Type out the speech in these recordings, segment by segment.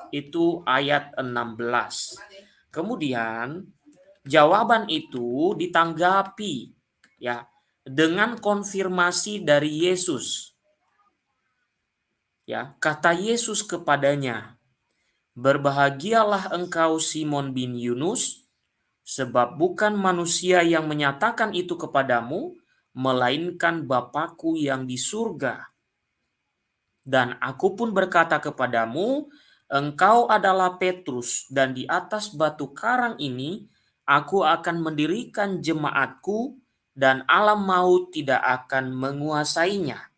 Itu ayat 16. Kemudian jawaban itu ditanggapi ya dengan konfirmasi dari Yesus. Ya, kata Yesus kepadanya, "Berbahagialah engkau Simon bin Yunus, sebab bukan manusia yang menyatakan itu kepadamu, melainkan Bapa-Ku yang di surga. Dan aku pun berkata kepadamu, engkau adalah Petrus, dan di atas batu karang ini aku akan mendirikan jemaatku, dan alam maut tidak akan menguasainya."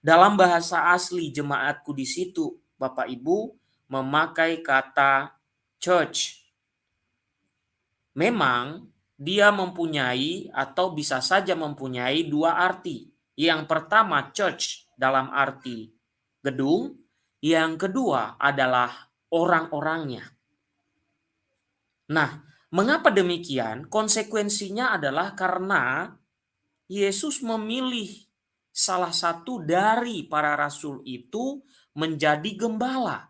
Dalam bahasa asli jemaatku di situ, Bapak Ibu, memakai kata church. Memang dia mempunyai atau bisa saja mempunyai dua arti. Yang pertama church dalam arti gedung, yang kedua adalah orang-orangnya. Nah, mengapa demikian? Konsekuensinya adalah karena Yesus memilih salah satu dari para rasul itu menjadi gembala.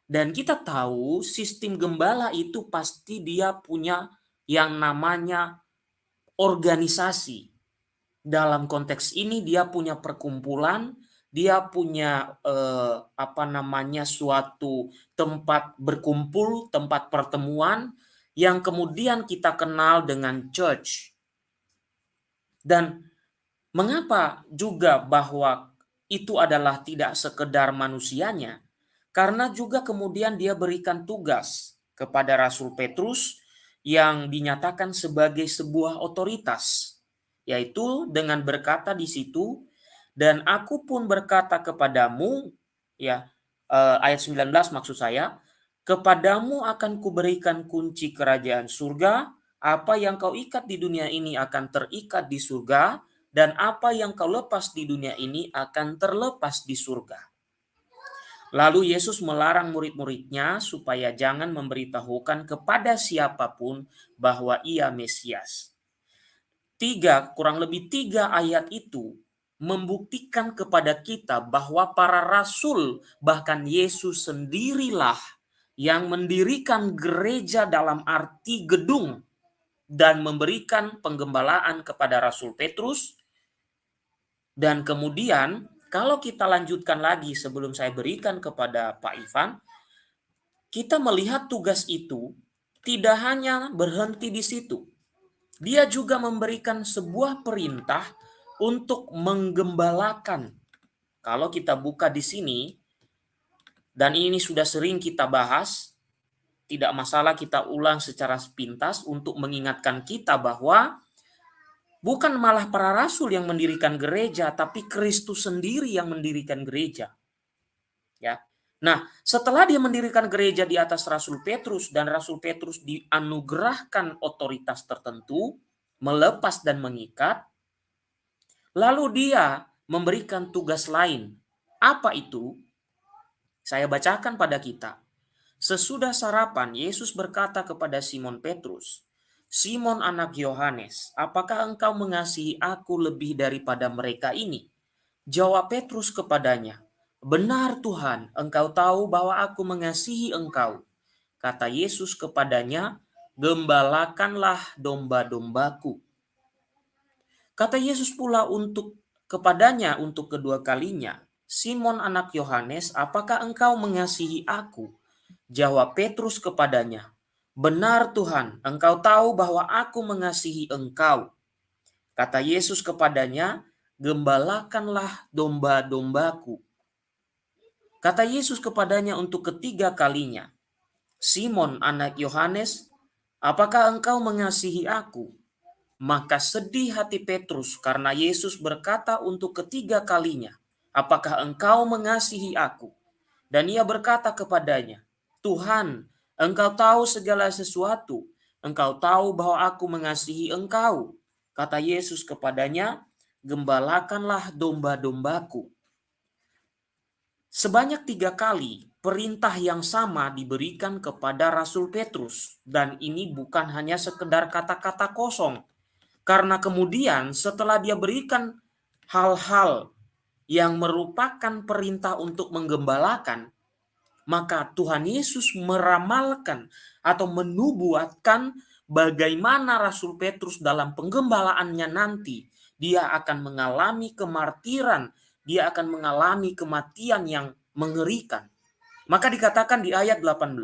Dan kita tahu sistem gembala itu pasti dia punya yang namanya organisasi. Dalam konteks ini dia punya perkumpulan, dia punya suatu tempat berkumpul, tempat pertemuan yang kemudian kita kenal dengan church. Dan mengapa juga bahwa itu adalah tidak sekedar manusianya? Karena juga kemudian dia berikan tugas kepada Rasul Petrus yang dinyatakan sebagai sebuah otoritas, yaitu dengan berkata di situ, "Dan aku pun berkata kepadamu," ya, ayat 19 maksud saya, "kepadamu akan kuberikan kunci kerajaan surga, apa yang kau ikat di dunia ini akan terikat di surga, dan apa yang kau lepas di dunia ini akan terlepas di surga." Lalu Yesus melarang murid-muridnya supaya jangan memberitahukan kepada siapapun bahwa ia Mesias. Kurang lebih tiga ayat itu membuktikan kepada kita bahwa para rasul, bahkan Yesus sendirilah yang mendirikan gereja dalam arti gedung dan memberikan penggembalaan kepada Rasul Petrus. Dan kemudian kalau kita lanjutkan lagi sebelum saya berikan kepada Pak Ivan, kita melihat tugas itu tidak hanya berhenti di situ. Dia juga memberikan sebuah perintah untuk menggembalakan. Kalau kita buka di sini, dan ini sudah sering kita bahas, tidak masalah kita ulang secara sepintas untuk mengingatkan kita bahwa bukan malah para rasul yang mendirikan gereja, tapi Kristus sendiri yang mendirikan gereja. Ya. Nah, setelah dia mendirikan gereja di atas Rasul Petrus dan Rasul Petrus dianugerahkan otoritas tertentu, melepas dan mengikat, lalu dia memberikan tugas lain. Apa itu? Saya bacakan pada kita. Sesudah sarapan, Yesus berkata kepada Simon Petrus, "Simon anak Yohanes, apakah engkau mengasihi aku lebih daripada mereka ini?" Jawab Petrus kepadanya, "Benar Tuhan, engkau tahu bahwa aku mengasihi engkau." Kata Yesus kepadanya, "Gembalakanlah domba-dombaku." Kata Yesus pula kepadanya untuk kedua kalinya, "Simon anak Yohanes, apakah engkau mengasihi aku?" Jawab Petrus kepadanya, "Benar Tuhan, engkau tahu bahwa aku mengasihi engkau." Kata Yesus kepadanya, "Gembalakanlah domba-dombaku." Kata Yesus kepadanya untuk ketiga kalinya, "Simon anak Yohanes, apakah engkau mengasihi aku?" Maka sedih hati Petrus karena Yesus berkata untuk ketiga kalinya, "Apakah engkau mengasihi aku?" Dan ia berkata kepadanya, "Tuhan, engkau tahu segala sesuatu. Engkau tahu bahwa aku mengasihi engkau." Kata Yesus kepadanya, "Gembalakanlah domba-dombaku." Sebanyak 3 kali perintah yang sama diberikan kepada Rasul Petrus. Dan ini bukan hanya sekedar kata-kata kosong. Karena kemudian setelah dia berikan hal-hal yang merupakan perintah untuk menggembalakan, maka Tuhan Yesus meramalkan atau menubuatkan bagaimana Rasul Petrus dalam penggembalaannya nanti dia akan mengalami kemartiran, dia akan mengalami kematian yang mengerikan. Maka dikatakan di ayat 18,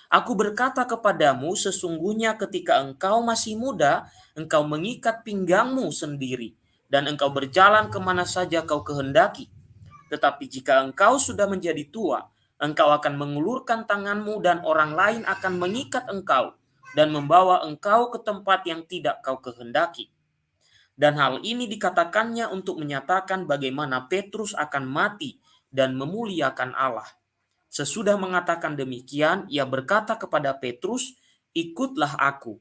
Aku berkata kepadamu, sesungguhnya ketika engkau masih muda, engkau mengikat pinggangmu sendiri, dan engkau berjalan kemana saja kau kehendaki. Tetapi jika engkau sudah menjadi tua, engkau akan mengulurkan tanganmu dan orang lain akan mengikat engkau dan membawa engkau ke tempat yang tidak kau kehendaki. Dan hal ini dikatakannya untuk menyatakan bagaimana Petrus akan mati dan memuliakan Allah. Sesudah mengatakan demikian, ia berkata kepada Petrus, "Ikutlah aku."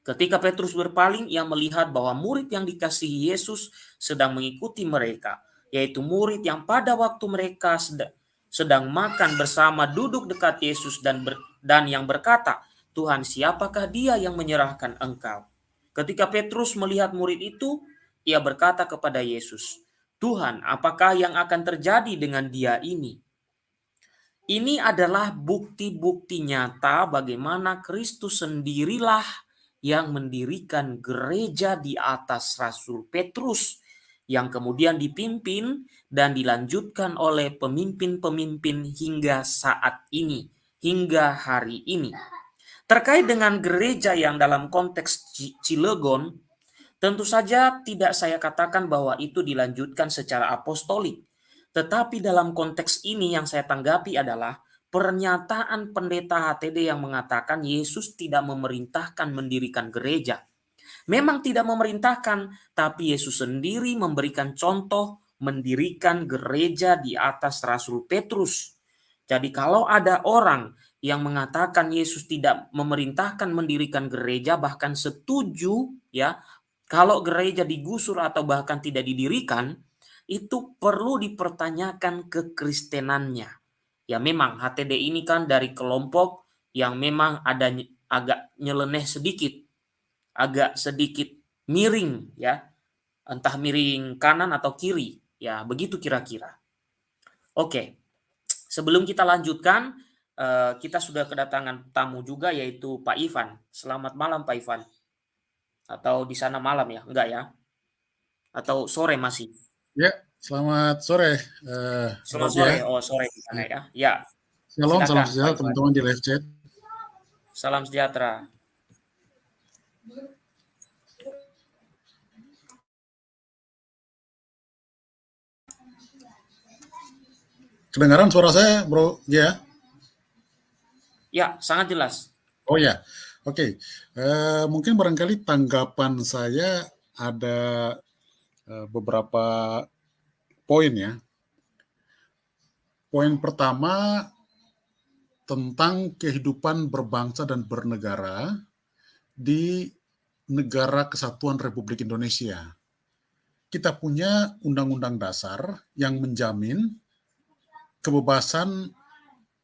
Ketika Petrus berpaling, ia melihat bahwa murid yang dikasihi Yesus sedang mengikuti mereka, yaitu murid yang pada waktu mereka sedang makan bersama duduk dekat Yesus dan yang berkata, "Tuhan, siapakah dia yang menyerahkan engkau?" Ketika Petrus melihat murid itu, ia berkata kepada Yesus, "Tuhan, apakah yang akan terjadi dengan dia ini?" Ini adalah bukti-bukti nyata bagaimana Kristus sendirilah yang mendirikan gereja di atas Rasul Petrus yang kemudian dipimpin dan dilanjutkan oleh pemimpin-pemimpin hingga saat ini, hingga hari ini. Terkait dengan gereja yang dalam konteks Cilegon, tentu saja tidak saya katakan bahwa itu dilanjutkan secara apostolik. Tetapi dalam konteks ini yang saya tanggapi adalah pernyataan pendeta HTD yang mengatakan Yesus tidak memerintahkan mendirikan gereja. Memang tidak memerintahkan, tapi Yesus sendiri memberikan contoh mendirikan gereja di atas Rasul Petrus. Jadi kalau ada orang yang mengatakan Yesus tidak memerintahkan mendirikan gereja, bahkan setuju ya kalau gereja digusur atau bahkan tidak didirikan, itu perlu dipertanyakan kekristenannya. Ya memang HTD ini kan dari kelompok yang memang ada agak nyeleneh sedikit, agak sedikit miring ya, entah miring kanan atau kiri, ya begitu kira-kira. Oke, sebelum kita lanjutkan, kita sudah kedatangan tamu juga yaitu Pak Ivan. Selamat malam Pak Ivan. Atau di sana malam ya? Enggak ya? Atau sore masih? Ya, selamat sore. Selamat Rob sore. ya. Oh, sore di sana ya. Ya, Shalom, salam silakan Pak sejahtera Ivan. teman-teman di live chat. Salam sejahtera. Kedengaran suara saya, Bro? Ya. Ya, sangat jelas. Oh ya. Oke. Mungkin barangkali tanggapan saya ada beberapa poin ya. Poin pertama tentang kehidupan berbangsa dan bernegara di Negara Kesatuan Republik Indonesia. Kita punya Undang-Undang Dasar yang menjamin kebebasan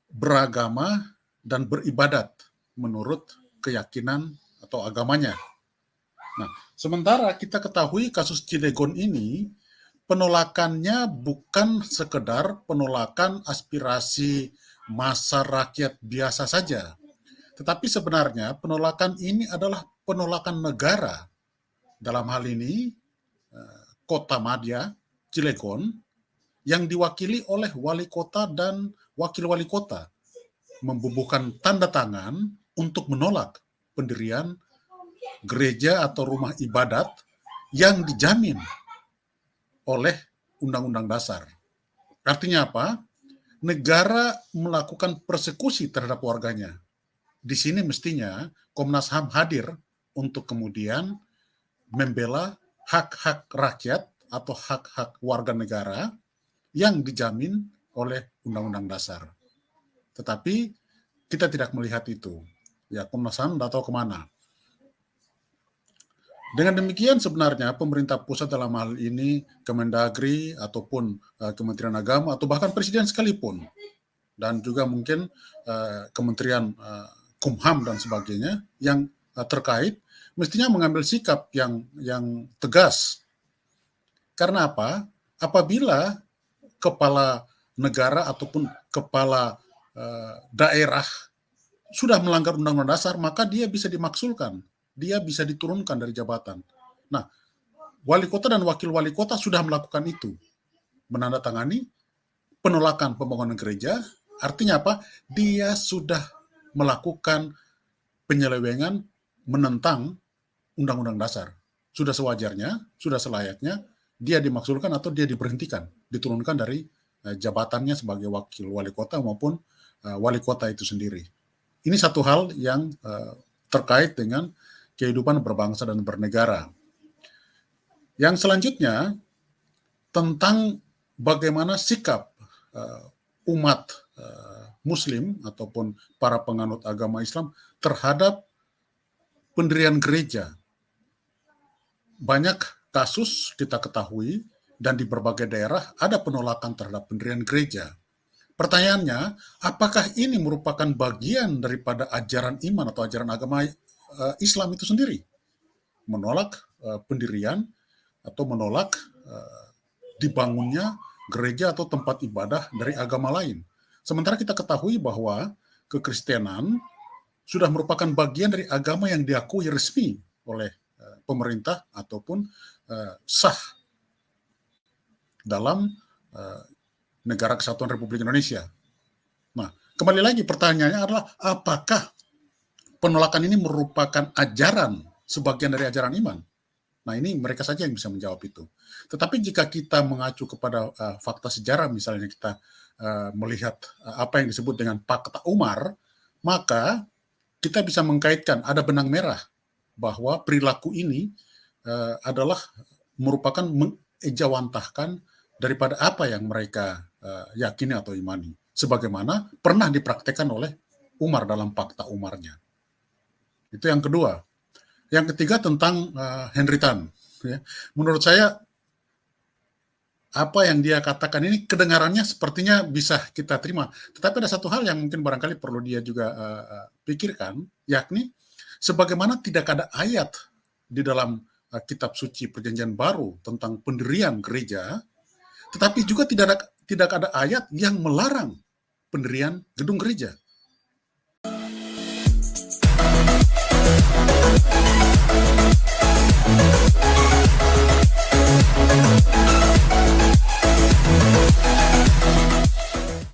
beragama dan beribadat menurut keyakinan atau agamanya. Nah, sementara kita ketahui kasus Cilegon ini penolakannya bukan sekedar penolakan aspirasi massa rakyat biasa saja, tetapi sebenarnya penolakan ini adalah penolakan negara. Dalam hal ini Kota Madya, Cilegon, yang diwakili oleh wali kota dan wakil wali kota membubuhkan tanda tangan untuk menolak pendirian gereja atau rumah ibadat yang dijamin oleh Undang-Undang Dasar. Artinya apa? Negara melakukan persekusi terhadap warganya. Di sini mestinya Komnas HAM hadir untuk kemudian membela hak-hak rakyat atau hak-hak warga negara yang dijamin oleh Undang-Undang Dasar. Tetapi kita tidak melihat itu. Ya, Komnas HAM tidak tahu kemana. Dengan demikian sebenarnya pemerintah pusat dalam hal ini Kemendagri ataupun Kementerian Agama atau bahkan Presiden sekalipun dan juga mungkin Kementerian Kumham dan sebagainya yang terkait mestinya mengambil sikap yang tegas. Karena apa? Apabila kepala negara ataupun kepala daerah sudah melanggar Undang-Undang Dasar, maka dia bisa dimaksulkan, dia bisa diturunkan dari jabatan. Nah, wali kota dan wakil wali kota sudah melakukan itu, menandatangani penolakan pembangunan gereja. Artinya apa? Dia sudah melakukan penyelewengan, menentang Undang-Undang Dasar. Sudah sewajarnya, sudah selayaknya dia dimaksulkan atau dia diberhentikan, diturunkan dari jabatannya sebagai wakil wali kota maupun wali kota itu sendiri. Ini satu hal yang terkait dengan kehidupan berbangsa dan bernegara. Yang selanjutnya tentang bagaimana sikap umat Muslim ataupun para penganut agama Islam terhadap pendirian gereja. Banyak kasus kita ketahui dan di berbagai daerah ada penolakan terhadap pendirian gereja. Pertanyaannya, apakah ini merupakan bagian daripada ajaran iman atau ajaran agama Islam itu sendiri? Menolak pendirian atau menolak dibangunnya gereja atau tempat ibadah dari agama lain. Sementara kita ketahui bahwa kekristenan sudah merupakan bagian dari agama yang diakui resmi oleh pemerintah ataupun sah dalam Negara Kesatuan Republik Indonesia. Nah, kembali lagi pertanyaannya adalah apakah penolakan ini merupakan ajaran, sebagian dari ajaran iman? Nah, ini mereka saja yang bisa menjawab itu. Tetapi jika kita mengacu kepada fakta sejarah, misalnya kita melihat apa yang disebut dengan Fakta Umar, maka kita bisa mengkaitkan, ada benang merah bahwa perilaku ini adalah merupakan mengejawantahkan daripada apa yang mereka yakini atau imani, sebagaimana pernah dipraktekkan oleh Umar dalam Fakta Umarnya. Itu yang kedua. Yang ketiga tentang Henry Tan. Ya. Menurut saya apa yang dia katakan ini kedengarannya sepertinya bisa kita terima. Tetapi ada satu hal yang mungkin barangkali perlu dia juga pikirkan, yakni sebagaimana tidak ada ayat di dalam kitab suci Perjanjian Baru tentang pendirian gereja, tetapi juga tidak ada ayat yang melarang pendirian gedung gereja.